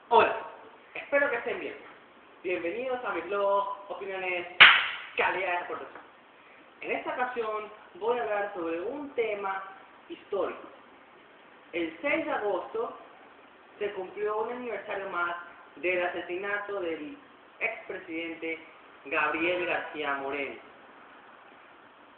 Hola, espero que estén bien. Bienvenidos a mi blog Opiniones Calidad de Exportación. En esta ocasión voy a hablar sobre un tema histórico. El 6 de agosto se cumplió un aniversario más del asesinato del expresidente Gabriel García Moreno,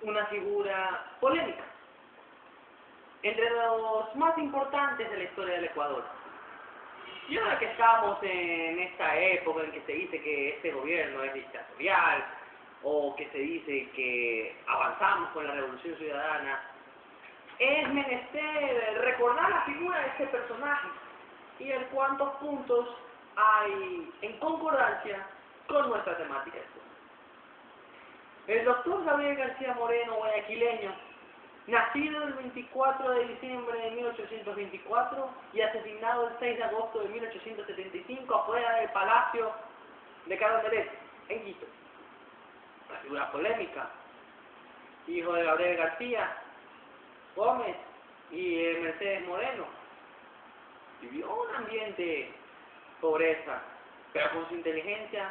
una figura polémica, entre los más importantes de la historia del Ecuador. Y ahora que estamos en esta época en que se dice que este gobierno es dictatorial, o que se dice que avanzamos con la revolución ciudadana, es menester recordar la figura de este personaje y en cuántos puntos hay en concordancia con nuestra temática. El doctor Gabriel García Moreno, guayaquileño, nacido el 24 de diciembre de 1824 y asesinado el 6 de agosto de 1875 afuera del Palacio de Carondelet, en Quito. Una figura polémica, hijo de Gabriel García Gómez y Mercedes Moreno. Vivió un ambiente de pobreza, pero con su inteligencia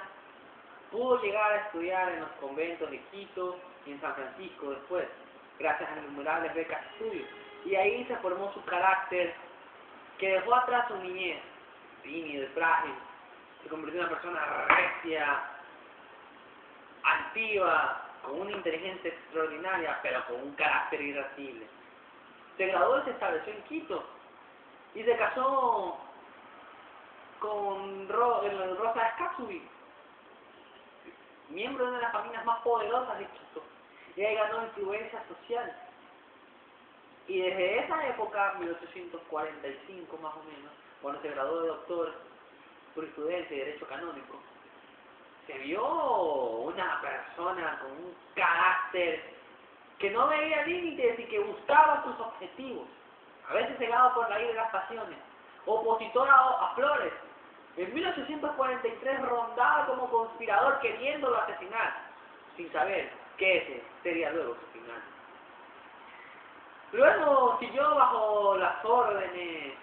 pudo llegar a estudiar en los conventos de Quito y en San Francisco después, gracias a innumerables becas de estudio. Y ahí se formó su carácter, que dejó atrás su niñez, tímido y frágil. Se convirtió en una persona recia, altiva, con una inteligencia extraordinaria, pero con un carácter irascible. Se graduó y se estableció en Quito, y se casó con Rosa Escazú, miembro de una de las familias más poderosas de Quito. Y ahí ganó influencia social. Y desde esa época, 1845 más o menos, cuando se graduó de doctor en jurisprudencia y derecho canónico, se vio una persona con un carácter que no veía límites y que buscaba sus objetivos, a veces cegado por la ira y las pasiones, opositor a Flores. En 1843 rondaba como conspirador queriéndolo asesinar, sin saber que ese sería luego su final. Luego siguió bajo las órdenes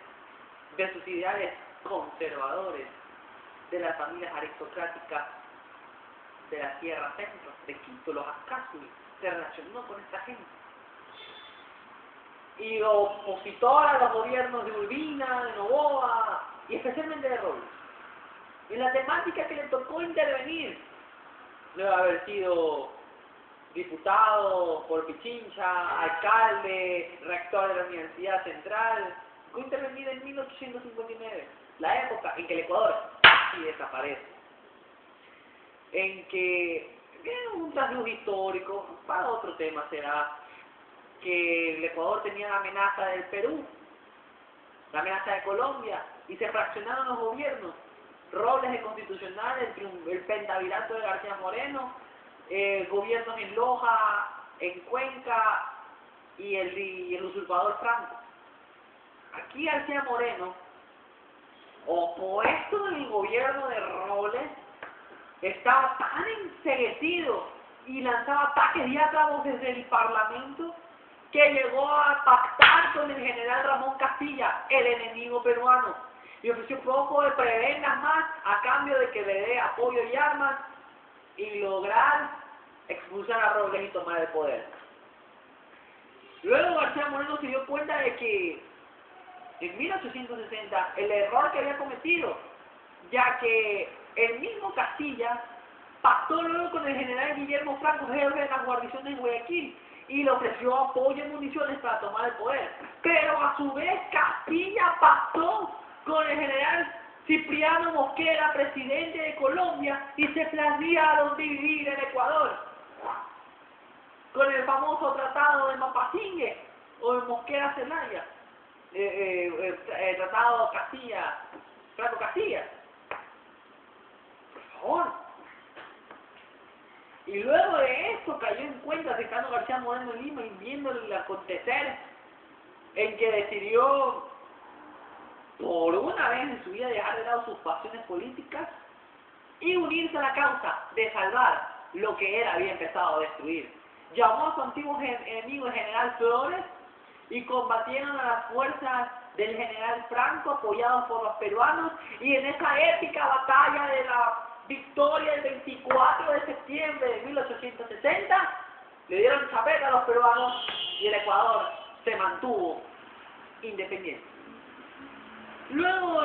de sus ideales conservadores, de las familias aristocráticas de la Sierra Centro, de Quito, los Escazú. Se relacionó con esta gente. Y opositor a los gobiernos de Urbina, de Noboa y especialmente de Robles. En la temática que le tocó intervenir, luego de haber sido diputado por Pichincha, alcalde, rector de la Universidad Central, fue intervenir en 1859, la época en que el Ecuador casi desaparece, en que viene un trasluz histórico. Para otro tema será que el Ecuador tenía la amenaza del Perú, la amenaza de Colombia, y se fraccionaron los gobiernos. Robles de constitucional, el pentavirato de García Moreno, gobiernos en Loja, en Cuenca y el usurpador Franco. Aquí García Moreno, opuesto del gobierno de Robles, estaba tan enceguecido y lanzaba ataques diátrabos desde el Parlamento que llegó a pactar con el general Ramón Castilla, el enemigo peruano, y ofreció poco de prebendas más a cambio de que le dé apoyo y armas y lograr expulsar a Robles y tomar el poder. Luego García Moreno se dio cuenta de que en 1860 el error que había cometido, ya que el mismo Castilla pactó luego con el general Guillermo Franco, jefe de las guarniciones de Guayaquil, y le ofreció apoyo y municiones para tomar el poder. Pero a su vez Castilla pactó con el general Cipriano Mosquera, presidente de Colombia, y se planearon dividir el Ecuador con el famoso tratado de Mapasingue o de Mosquera-Zelaya, el tratado Castilla, Franco Castilla. Por favor. Y luego de esto cayó en cuenta Ricardo García Moreno en Lima y viendo el acontecer en que decidió por una vez en su vida dejar de lado sus pasiones políticas y unirse a la causa de salvar lo que él había empezado a destruir. Llamó a su antiguo enemigo, el general Flores, y combatieron a las fuerzas del general Franco apoyado por los peruanos, y en esa épica batalla de la victoria del 24 de septiembre de 1860 le dieron chapeta a los peruanos y el Ecuador se mantuvo independiente. Luego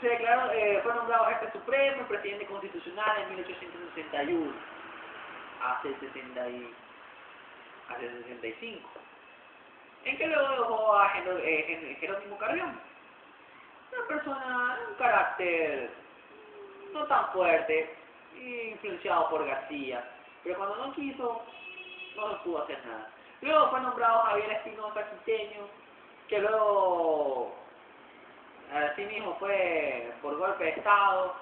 se declaró, fue nombrado jefe supremo y presidente constitucional en 1861, hace 65, en que luego dejó a Jerónimo Carrión, una persona de un carácter no tan fuerte, influenciado por García, pero cuando no quiso, no se pudo hacer nada. Luego fue nombrado Javier Espinosa Quiteño, que luego así mismo fue por golpe de Estado.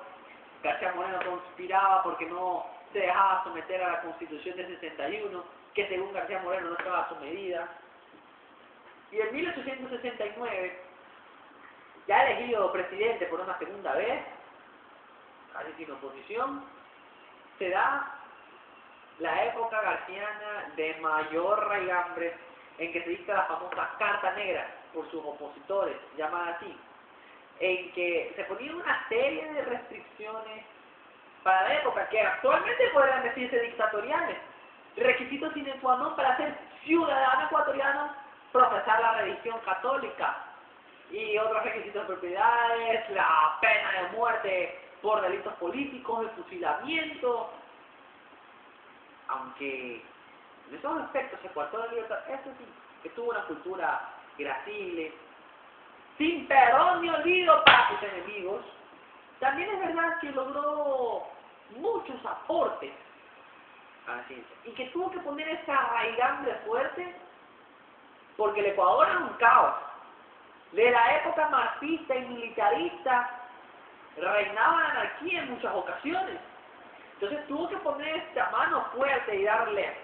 García Moreno conspiraba porque no se dejaba someter a la Constitución de 61, que según García Moreno no estaba sometida. Y en 1869, ya elegido presidente por una segunda vez, casi sin oposición, se da la época garciana de mayor raigambre, en que se dicta la famosa Carta Negra por sus opositores, llamada así, en que se ponían una serie de restricciones para la época, que actualmente podrían decirse dictatoriales. Requisitos sine qua non para ser ciudadano ecuatoriano: profesar la religión católica, y otros requisitos de propiedades, la pena de muerte por delitos políticos, el fusilamiento. Aunque en esos aspectos se coartó la libertad, eso sí, que tuvo una cultura gracile, sin perdón ni olvido para sus enemigos. También es verdad que logró muchos aportes a la ciencia, y que tuvo que poner esa raigambre fuerte, porque el Ecuador era un caos. De la época marxista y militarista reinaba la anarquía en muchas ocasiones. Entonces tuvo que poner esta mano fuerte y darle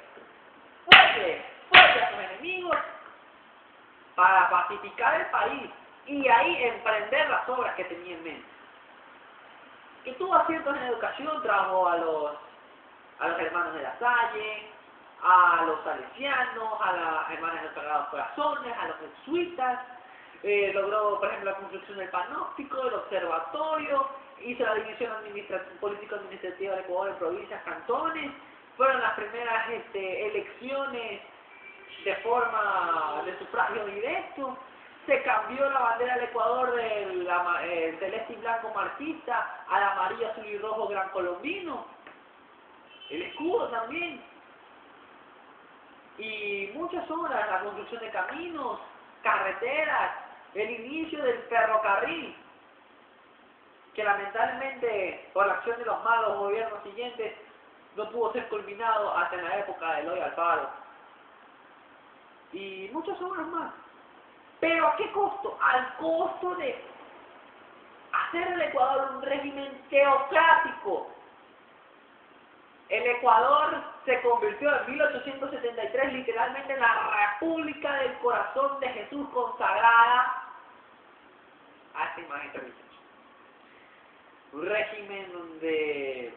fuerte a sus enemigos para pacificar el país y ahí emprender las obras que tenía en mente. Que tuvo aciertos en educación, trajo a los hermanos de la Salle, a los salesianos, a las hermanas de los Sagrados Corazones, a los jesuitas. Logró, por ejemplo, la construcción del panóptico, del observatorio, hizo la división político-administrativa del Ecuador en provincias, cantones. Fueron las primeras elecciones de forma de sufragio directo. Se cambió la bandera del Ecuador del celeste y blanco marxista al amarillo, azul y rojo gran colombino. El escudo también. Y muchas obras, la construcción de caminos, carreteras, el inicio del ferrocarril, que lamentablemente por la acción de los malos gobiernos siguientes no pudo ser culminado hasta en la época de Eloy Alfaro. Y muchas obras más. ¿Pero a qué costo? Al costo de hacer del Ecuador un régimen teocrático. El Ecuador se convirtió en 1873 literalmente en la República del Corazón de Jesús, consagrada a esta imagen religiosa. Un régimen donde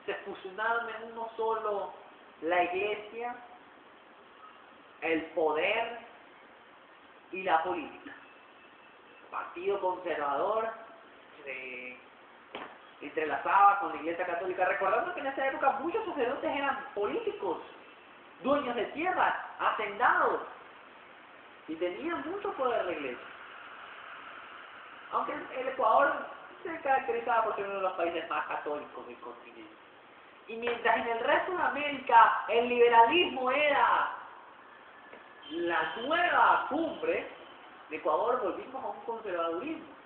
se fusionaron en uno solo la iglesia, el poder y la política. El Partido Conservador se entrelazaba con la Iglesia Católica, recordando que en esa época muchos sacerdotes eran políticos, dueños de tierras, hacendados, y tenían mucho poder la Iglesia. Aunque el Ecuador se caracterizaba por ser uno de los países más católicos del continente. Y mientras en el resto de América el liberalismo era la nueva cumbre, en Ecuador volvimos a un conservadurismo.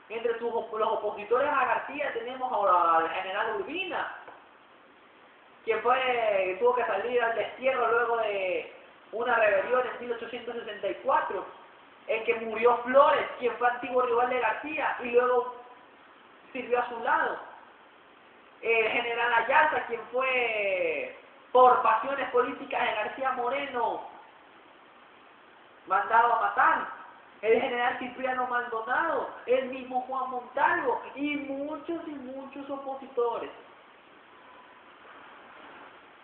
Entre los opositores a García tenemos ahora al general Urbina, quien tuvo que salir al destierro luego de una rebelión en 1864, en que murió Flores, quien fue antiguo rival de García, y luego sirvió a su lado. El general Ayala, quien fue por pasiones políticas de García Moreno mandado a matar. El general Cipriano Maldonado, el mismo Juan Montalvo y muchos opositores.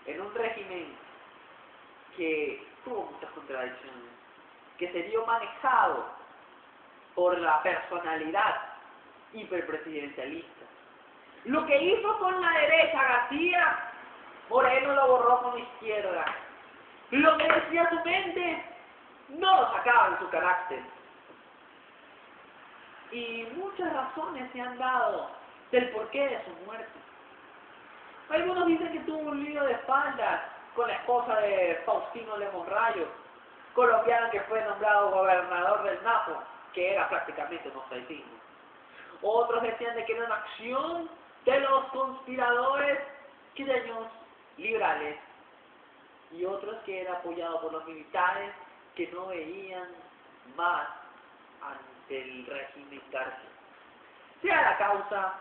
En un régimen que tuvo muchas contradicciones, que se vio manejado por la personalidad hiperpresidencialista. Lo que hizo con la derecha García, Moreno lo borró con la izquierda. Lo que decía su mente, no lo sacaba de su carácter. Y muchas razones se han dado del porqué de su muerte. Algunos dicen que tuvo un lío de espaldas con la esposa de Faustino Lemonrayo, Rayo, colombiano que fue nombrado gobernador del Napo, que era prácticamente un ostracismo. Otros decían de que era una acción de los conspiradores quiteños liberales, y otros que era apoyado por los militares que no veían más ante el régimen García. Sea la causa,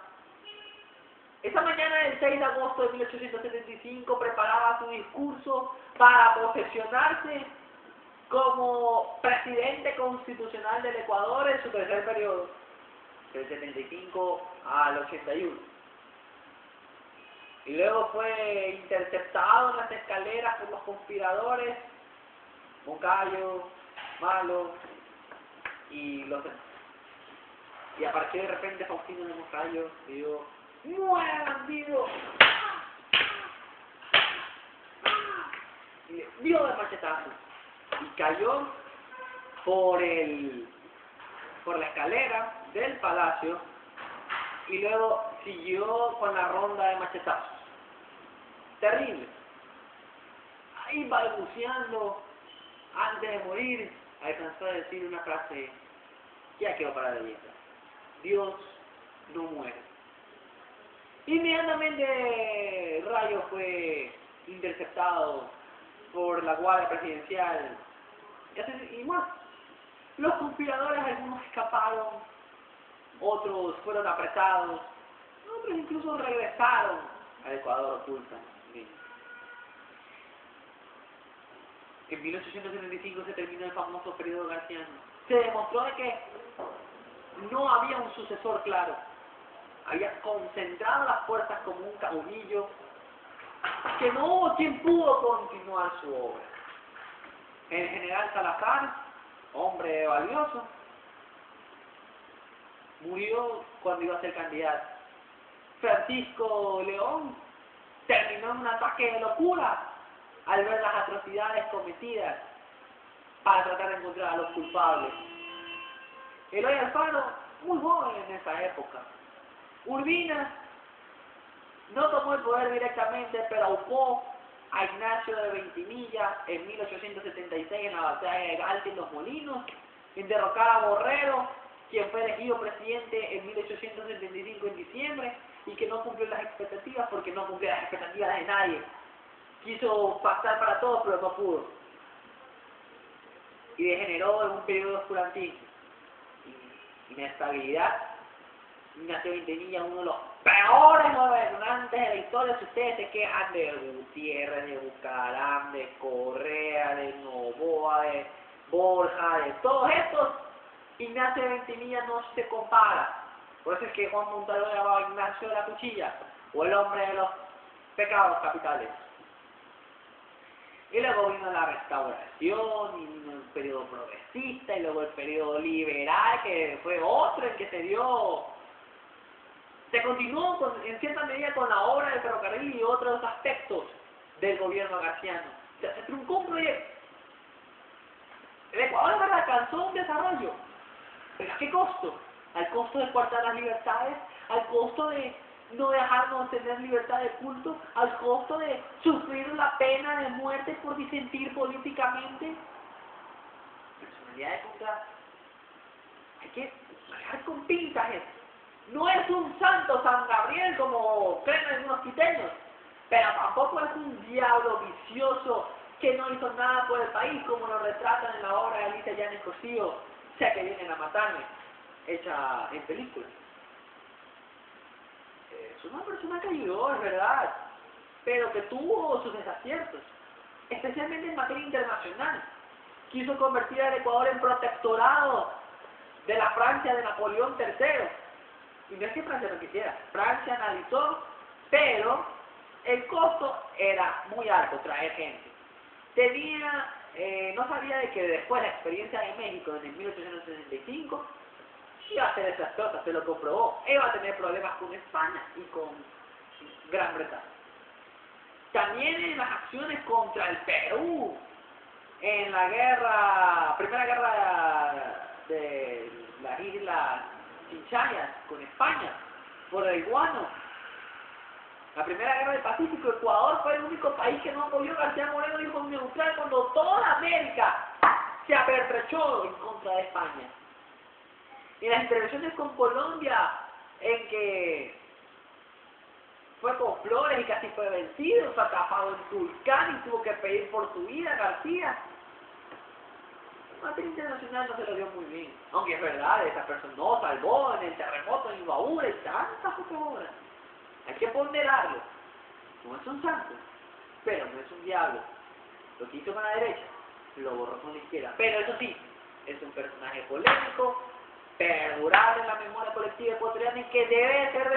esa mañana del 6 de agosto de 1875 preparaba su discurso para posesionarse como presidente constitucional del Ecuador en su tercer periodo, del 75 al 81. Y luego fue interceptado en las escaleras por los conspiradores, Moncayo, Malo y los demás. Y apareció de repente Faustino de Moncayo y dijo: ¡muera, bandido! Y le dio de machetazo y cayó por la escalera del palacio, y luego siguió con la ronda de machetazos. Terrible. Ahí balbuceando, antes de morir, alcanzó a decir una frase que ya quedó para la leyenda: Dios no muere. Inmediatamente Rayo fue interceptado por la Guardia Presidencial y más. Los conspiradores, algunos escaparon, otros fueron apresados, otros incluso regresaron al Ecuador ocultamente. En 1875 se terminó el famoso periodo garciano. Se demostró de que no había un sucesor claro. Había concentrado las fuerzas como un caudillo, que no hubo quien pudo continuar su obra. El general Salazar, hombre valioso, murió cuando iba a ser candidato. Francisco León terminó en un ataque de locura al ver las atrocidades cometidas para tratar de encontrar a los culpables. Eloy Alfaro, muy joven en esa época. Urbina no tomó el poder directamente, pero aupó a Ignacio de Ventimilla en 1876 en la batalla de Galti en Los Molinos, en derrocar a Borrero, quien fue elegido presidente en 1875 en diciembre, y que no cumplió las expectativas porque no cumplió las expectativas de nadie. Quiso pactar para todos, pero no pudo. Y degeneró en un periodo de oscurantismo, inestabilidad. Ignacio Ventimilla, uno de los peores gobernantes de la historia. Si ustedes se quejan de Gutiérrez, de Bucaram, de Correa, de Noboa, de Borja, de todos estos, Ignacio Ventimilla no se compara. Por eso es que Juan Montalvo llamaba a Ignacio de la Cuchilla, o el hombre de los pecados capitales. Y luego vino la restauración, y vino el periodo progresista, y luego el periodo liberal, que fue otro en que se continuó en cierta medida con la obra del ferrocarril y otros aspectos del gobierno garciano. O sea, se truncó un proyecto. El Ecuador alcanzó un desarrollo, pero ¿a qué costo? Al costo de coartar las libertades, al costo de no dejarnos tener libertad de culto, al costo de sufrir la pena de muerte por disentir políticamente. Personalidad de contraste. Hay que manejar con pinzas esto. No es un santo San Gabriel como creen algunos quiteños, pero tampoco es un diablo vicioso que no hizo nada por el país, como lo retratan en la obra de Alicia Yanes Cosío, o sea que vienen a matarme, hecha en película. Es una persona que ayudó, es verdad, pero que tuvo sus desaciertos, especialmente en materia internacional. Quiso convertir al Ecuador en protectorado de la Francia de Napoleón III. Y no es que Francia no quisiera, Francia analizó, pero el costo era muy alto traer gente. Tenía no sabía de que después la experiencia de México en el 1865 iba a ser desastrosa, se lo comprobó. Iba a tener problemas con España y con Gran Bretaña. También en las acciones contra el Perú, en la primera guerra de las Islas Chinchayas con España, por el guano. La primera guerra del Pacífico, Ecuador fue el único país que no apoyó. García Moreno dijo neutral cuando toda América se apertrechó en contra de España. Y las intervenciones con Colombia, en que fue con flores y casi fue vencido, fue atrapado en Tulcán y tuvo que pedir por su vida García. El materia internacional no se lo dio muy bien, aunque es verdad, esa persona no salvó en el terremoto en Ibaúra y tantas otras obras. Hay que ponderarlo. No es un santo, pero no es un diablo. Lo que hizo con la derecha, lo borró con la izquierda. Pero eso sí, es un personaje polémico, perdurable en la memoria colectiva ecuatoriana y que debe ser